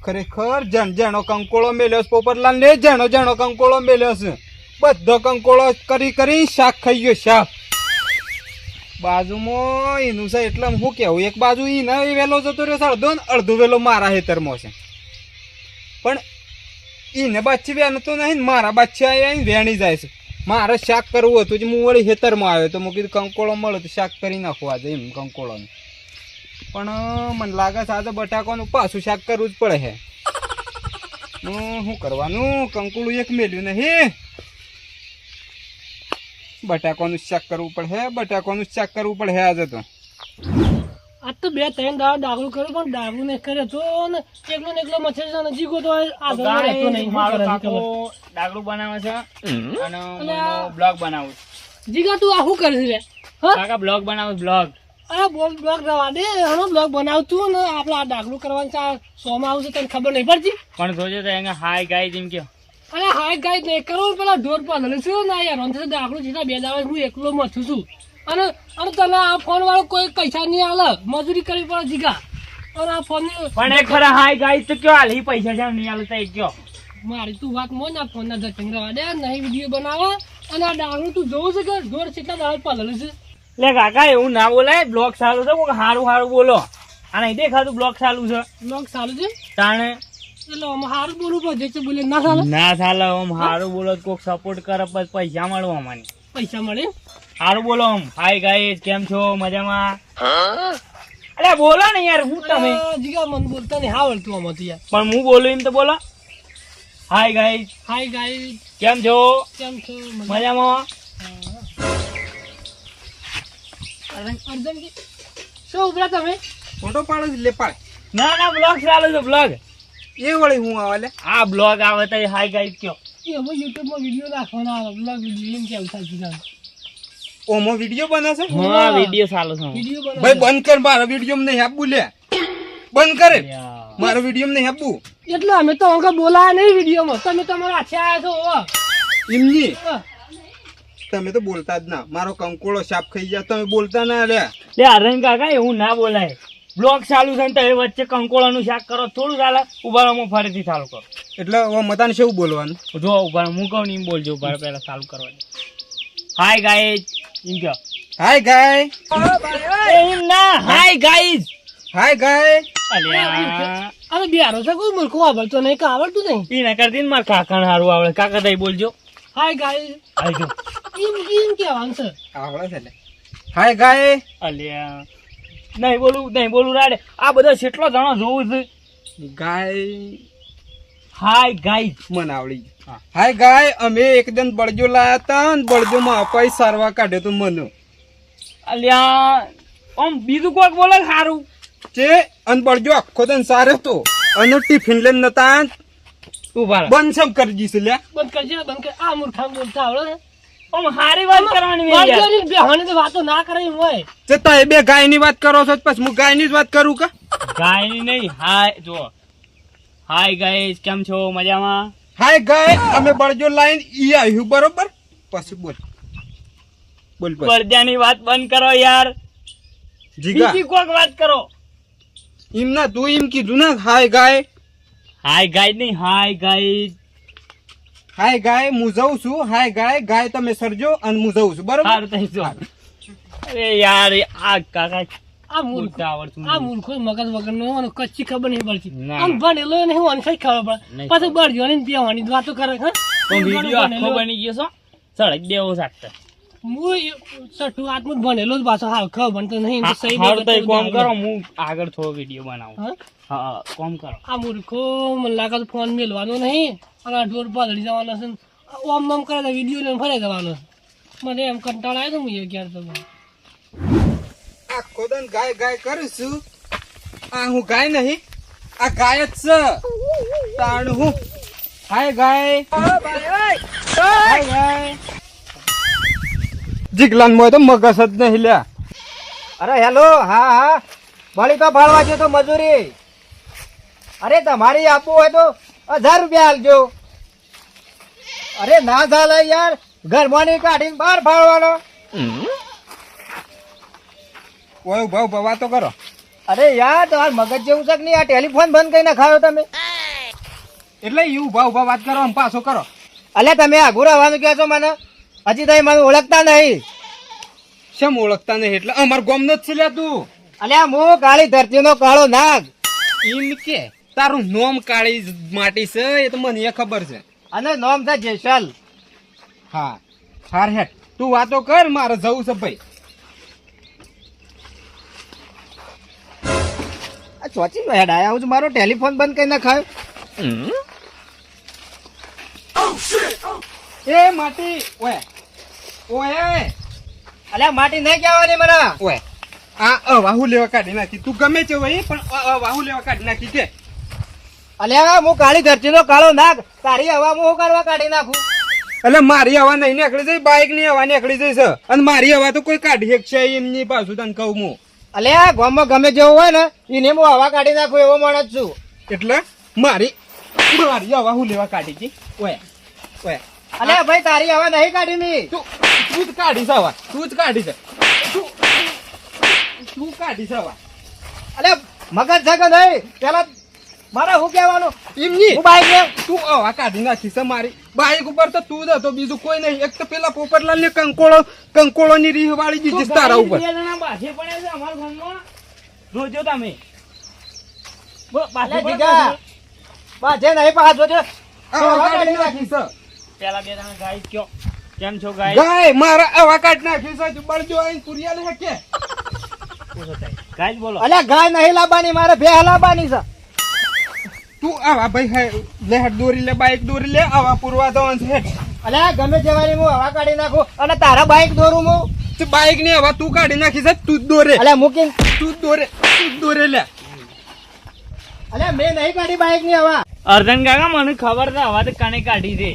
ખરેખર જણો કંકોળો મેલ્યો છે પોપટલાલ ને જણો કંકોળો મેલ્યો છે બધો કંકોળો કરી શાક ખાઈ ગયો શાક બાજુમાં એનું છે એટલે હું કેવું એક બાજુ ઈને વેલો જતો રહ્યો અડધો ને અડધો વેલો મારા હેતરમાં છે પણ ઈને બાછી વેણતો નહીં ને મારા બાછી આવી વેણી જાય છે મારે શાક કરવું હતું હું વળી હેતરમાં આવ્યો તો હું કીધું કંકોળો મળે તો શાક કરી નાખવા આજે એમ કંકોળોનું પણ મને લાગે છે આજે બટાકાનું પાછું શાક કરવું જ પડે છે શું કરવાનું કંકોળું એક મેલ્યું નહીં બટાકાનું શાક કરવું પડે આજે તો આજ તો 2-3 દાડા ડાગલું કર્યું પણ ડાગલું નહીં કરે તો ને એકલો મચ્છર છે જીગો તો આ ડાગલું બનાવે છે અને બ્લોગ બનાવું જીગા તું આ શું કરે છે કાકા બ્લોગ બનાવું બ્લોગ અરે બ્લોગ રવા દે હનો બ્લોગ બનાવતું ને આપણે આ ડાગલું કરવાનું છે સોમાં આવશે તને ખબર નહીં પડતી પણ જોજે તો અહીંયા હાય ગાય જેમ કે અરે હાય ગાય નહીં કરો પેલા ઢોર પાડે છું ને યાર અંતે ડાગલું છે 2 દાડા હું એકલો મથું છું અને તને આ ફોન વાળો કોઈ પૈસા નહીં આલે મજૂરી કરવી પડે જીગા અને આ ફોન પણ એ ખરા હાય ગાય તો કયો હાલ પૈસા જેમ નહીં આલે તો કયો મારી તું વાત મોન આ ફોન ના ધચંગ રવા દે નહીં વિડીયો બનાવવા અને આ ડાગલું તું જોવું છે કે ઢોર કેટલા દાડા પાડે છે લે કાકા એવું ના બોલાય બ્લોગ ચાલુ છે કોઈ સારું બોલો આ નહીં દેખાતું બ્લોગ ચાલુ છે બ્લોગ ચાલુ છે તાણે એટલે આમ સારું બોલવું પડે જે બોલે ના ચાલે ના ચાલે આમ સારું બોલો કોઈક સપોર્ટ કરે પછી પૈસા મળવા અમને પૈસા મળે સારું બોલો આમ હાય ગાઈસ કેમ છો મજામાં અરે બોલો ને યાર હું તમે જીગા મન બોલતા નહીં આવડતું આમાંથી યાર પણ હું બોલું એમ તો બોલો હાય ગાઈસ કેમ છો મજામાં અર્જનજી શું ઉભરા તમે ફોટો પાડો લે પાડ ના બ્લોગ ચાલુ છે બ્લોગ એ વળી હું આવે આ બ્લોગ આવે તો હાય ગાઈસ કયો એ હવે યુટ્યુબમાં વિડીયો નાખવાના આવે બ્લોગ વિડીયો એમ કેવું થાય જીગા ઓમો વિડીયો બને છે હા વિડીયો ચાલુ છે વિડીયો બનાવ ભાઈ બંધ કર મારા વિડીયો માં નહીં આપવું લે બંધ કરે મારો વિડીયો માં નહીં આપવું એટલે અમે તો અંક બોલાયા નહીં વિડીયોમાં તમે તમારા હાથે આવ્યા છો એમની તમે તો બોલતા જ ના મારો કંકોળો સાફ ખાઈ જાય તમે બોલતા ના લે અરન કાકા એવું ના બોલાય બ્લોગ ચાલુ છે ને તમે વચ્ચે કંકોળાનું શાક કરો થોડું ચાલે ઉભા રહો ફરીથી ચાલુ કરો એટલે મતાને શું બોલવાનું જો ઉભા હું કહું ને એમ બોલજો ઉભા પહેલા ચાલુ કરવા હાય ગાઈસ એમ કહો હાય ગાય એમ ના હાય ગાઈસ અલ્યા અરે બિહારો છે કોઈ મૂર્ખો આવડતો નહીં કે આવડતું નહીં એના કરતી મારા કાકાને સારું આવડે કાકા તઈ બોલજો હાય ગાય આજો એમ કેવાનું છે આવડે છે લે હાય ગાય અલ્યા નહીં બોલું રાડે આ બધા કેટલો જણો જોવું છે ગાય હાય ગાઈસ મને આવડી હાય ગાય અમે એકદમ બળજો લાયા તા ને બળજો માં અપાઈ સારવા કાઢ્યો તો મને અલ્યા આમ બીજું કોક બોલે સારું છે અને બળજો આખો દન સારો તો અને ટિફિન લઈને નતા ઉભા બંધ સમ કરી દીધું લે બંધ કર આ મૂર્ખા બોલતા આવડે આમ હારી વાત કરવાની બેહવાની તો વાતો ના કરે એમ હોય તે તમે બે ગાય ની વાત કરો છો પછી હું ગાય ની જ વાત કરું કે ગાયની નહીં હાય જો હાય ગાઈસ કેમ છો મજામાં હાય ગાય અમે બળજો લાઈન ઈ આવ્યું બરોબર પછી બોલ પડદ્યાની વાત બંધ કરો યાર જીગા બીજી કોક વાત કરો એમ ના તું એમ કીધું ને હાય ગાય નહીં હાય ગાઈસ હાય ગાય હું જઉં છું હાય ગાય તમે સરજો અને હું જઉં છું બરોબર સારું થઈ જો અરે યાર આ કાકા આ મૂર્ખો આવડતું આ મૂર્ખો મગજ વગર નો કચ્છી ખબર નહીં પડતી ના. આમ ભણેલો નહીં હું કઈ ખબર પડે નહીં. પાછું બળજો ને બેહવાની વાતો કરે હા તો વિડિયો આખો બની ગયો છો સળક દેવો સાચતા હું સઠું આત્મ ભણેલો જ પાછો હાલ ખબર ભણતો નહીં તો સહી હારું તો એક કામ કરો હું આગળ થોડો વિડિયો બનાવું હા? હા કામ કરો આ મૂર્ખો મને લાગે તો ફોન મેલવાનો નહીં અને આ ઢોર પાદળી જવાનો છે ઓમ નમ કરે તો વિડીયો લઈને ફરે જવાનો છે મને એમ કંટાળ આવ્યો તો હું એ ક્યારે તો આખો દન ગાય કરું છું આ હું ગાય નહીં આ ગાય જ છે તાણ હું હાય ગાય જીગલાન મોય તો મગસ જ નહીં લ્યા અરે હેલો હા બળી તો ફાળવા છે તો મજૂરી અરે તમારી આપવું હોય તો 1000 રૂપિયા આલજો અરે ના ચાલે યાર ઘરમાંની કાઢીને બહાર ફાળવાનો ઓય ભાવ વાતો કરો અરે યાર તમાર મગજ જેવું છે કે નહીં આ ટેલિફોન બંધ કરીને ખાયો તમે એટલે ઈ ઉભા ઉભા વાત કરો આમ પાછો કરો. અલ્યા તમે આઘું રહેવાનું કહો છો મને? હજી તમે મને ઓળખતા નહીં. શેમ ઓળખતા નહીં એટલે અમાર ગામનો જ છે લ્યા તું. અલ્યા હું કાળી ધરતીનો કાળો નાગ. ઈમ કે તારું નોમ કાળી માટી છે એ તો મને ખબર છે. અને નામ છે જેસલ. હા હાર હેઠ તું વાતો કર, મારે જવું છે ભાઈ. આ ચોચી હેડ આયા હું છું, મારો ટેલિફોન બંધ કરી નાખાયો. એ માટી ઓય ઓય અલ્યા માટી નહીં કહેવાની મને. ઓય આ વાહુ લેવા કાઢી નાખી. તું ગમે છે ભાઈ પણ વાહુ લેવા કાઢી નાખી કે. અલ્યા હું કાળી ધરતીનો કાળો નાગ, તારી હવા હું કરવા કાઢી નાખું? એટલે મારી હવા નહીં નીકળી જાય, બાઇક ની હવા નીકળી જાય છે. અને મારી હવા તો કોઈ કાઢી એક છે એમની પાછું તને કહું હું. અલ્યા ગામમાં ગમે જેવું હોય ને એને હું હવા કાઢી નાખું એવો માણસ છું. એટલે મારી હવા હું લેવા કાઢી હતી. ઓય ઓય અલ્યા ભાઈ તારી હવા નહીં કાઢી ની. તું તું જ કાઢી છે હવા, તું જ કાઢી છે. તું કાઢી છે હવા. અલ્યા મગજ છે કે નહીં? પેલા મારે શું કહેવાનું? એમની હું બાઈક લેવ. તું હવા કાઢી નાખી છે મારી. બાઈક ઉપર તો તું જ હતો, બીજું કોઈ નહીં. એક તો પેલા પોપટલાલ ને કંકોળો ની રીહ વાળી દીધી છે તારા ઉપર. બે જણા બાજે પડે છે અમારા ગામમાં. જોજો તમે. બાજે અલ્યા પડે જીગા છે. બાજે નહીં પાછો છે. હવા કાઢી નાખી છે. પેલા બે જણા ગાય કયો કેમ છો ગાય? ગાય મારા હવા કાઢી નાખી છે. બળજો આઈને પુરિયા લે કે ગાય જ બોલો. અલ્યા ગાય નહીં લાવવાની, મારે ભે લાવવાની છે. તું આવા ભાઈ લે હેઠ દોરી લે, બાઈક દોરી લે, આવા પુરવા તો હેઠ. અલ્યા ગમે જેવાની હું હવા કાઢી નાખું અને તારા બાઈક દોરું હું. બાઈક ની હવા તું કાઢી નાખી છે, તું જ દોરે. અલ્યા મૂકીને. તું જ દોરે લે. અલ્યા મેં નહીં કાઢી બાઈક ની હવા. અર્જન કાકા મને ખબર છે હવા તો કાને કાઢી છે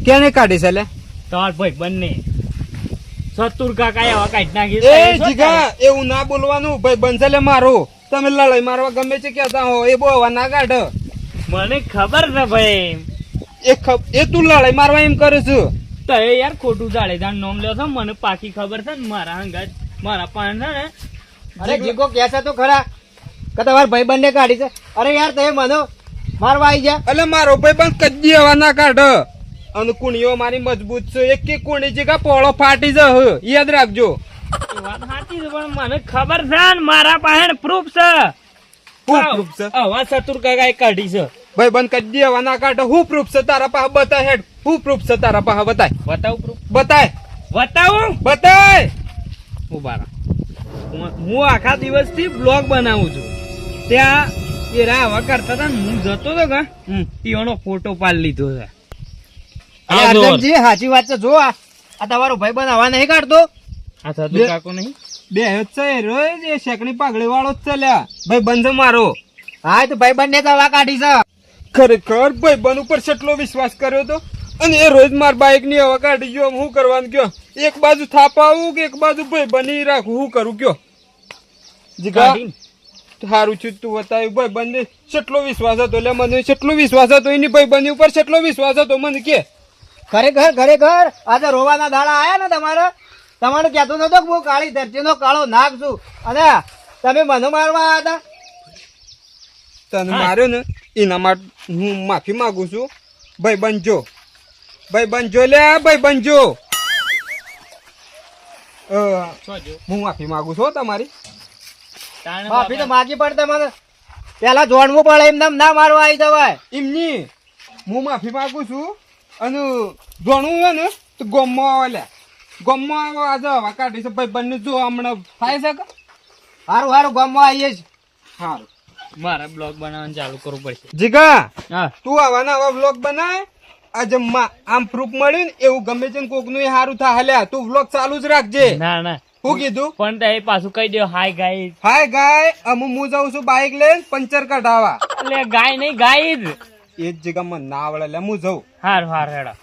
કેને કાઢી છે લે? તમાર ભાઈ બંને સતુર કાકા હવા કાઢી નાખી એ છે. જીગા એવું ના બોલવાનું ભાઈ, બંધ લે મારો. તમે લડાઈ મારવા ગમે છે કેતા હો એ બહુ હવા ના કાઢ. મને ખબર છે ભાઈ. એ તું લડાઈ મારવા એમ કરે છે. તો એ યાર ખોટું જાડેદાર નોમ લ્યો છો, મને પાકી ખબર છે ને મારા હંગાત મારા પાન છે ને. અરે જીગો કે છે તો ખરા કે તમારા ભાઈ બંને કાઢી છે. અરે યાર તમે મને મારવા આવી જા. એટલે મારો ભાઈ પણ કદી હવા ના કાઢ. અને કુણીઓ મારી મજબૂત છે. એક એક કુણી જીગા પોળો ફાટી જશે, યાદ રાખજો. એ વાત સાચી છે પણ મને ખબર છે ને મારા પાસે પ્રૂફ છે. શું પ્રૂફ છે? હવા સતુર કાકા કાઢી છે. ભાઈ બંધ કદી હવા ના કાઢ. હું પ્રૂફ છે તારા પાસે? બતાય હેડ. હું પ્રૂફ છે તારા પાસે? બતાય બતાવું પ્રૂફ? બતાય બતાવું? બતાય. ઉભા રહો. હું આખા દિવસથી બ્લોગ બનાવું છું. ત્યાં એ હવા કરતા હતા ને હું જતો હતો કે એનો ફોટો પાડી લીધો છે. અરે અર્જનજી સાચી વાત છે. જો આ તમારો ભાઈ બંધ હવા નહીં કાઢતો. આ સતુર કાકો નહીં? બે જ છે રોજ એ શેકણી પાઘડી વાળો જ છે લ્યા. ભાઈ બંધ મારો. હા તો ભાઈ બંને હવા કાઢી છે. ખરેખર ભાઈ બંધ ઉપર કેટલો વિશ્વાસ કર્યો તો. અને એ રોજ માર બાઈક ની હવા કાઢી ગયો. હું કરવાનું કયો? એક બાજુ થાપાવું કે એક બાજુ ભાઈ બની રાખું? હું કરું કયો? જીગા કાઢીને. સારું છું તું બતાવ્યું. ભાઈ બંને કેટલો વિશ્વાસ હતો લે મને. કેટલો વિશ્વાસ હતો એની ભાઈ બંને ઉપર. કેટલો વિશ્વાસ હતો મને કે. ખરેખર ખરેખર આજે રોવાના દાડા આયા ને તમારે કહેતો નતો કે હું કાળી ધરતીનો કાળો નાગ છું અને તમે મને મારવા આવ્યા હતા. તને માર્યો ને એના માટે હું માફી માંગુ છું. ભાઈ બનજો, ભાઈ બનજો લે, ભાઈ બનજો. હું માફી માંગુ છું હો તમારી. માફી તો માગી પડે મને. પેલા જોડવું પડે એમ નામ ના મારવા આવી જવાય. એમની હું માફી માંગુ છું. અને જોણવું હોય ને તો ગોમમાં આવે લે. ગોમમાં આવે આજે હવા કાઢી છે ભાઈ બંને. જો હમણાં થાય છે કે સારું સારું ગામમાં આવીએ જ. સારું મારા બ્લોગ બનાવવાનું ચાલુ કરવું પડશે. જીગા હા તું આવા ને આવા વ્લોગ બનાય. આજે આમ પ્રૂફ મળ્યું ને એવું ગમે છે કોક નું સારું થાય લ્યા. તું વ્લોગ ચાલુ જ રાખજે. ના ના શું કીધું? પણ તે પાછું કહી દો હાય ગાય. હાય ગાય. હું જાઉં છું બાઈક લઈને પંચર કઢાવા. એટલે ગાય નહીં ગાય જ. એ જ જગ્યામાં ના આવડે એટલે હું જઉં. હાર હાર હેડા.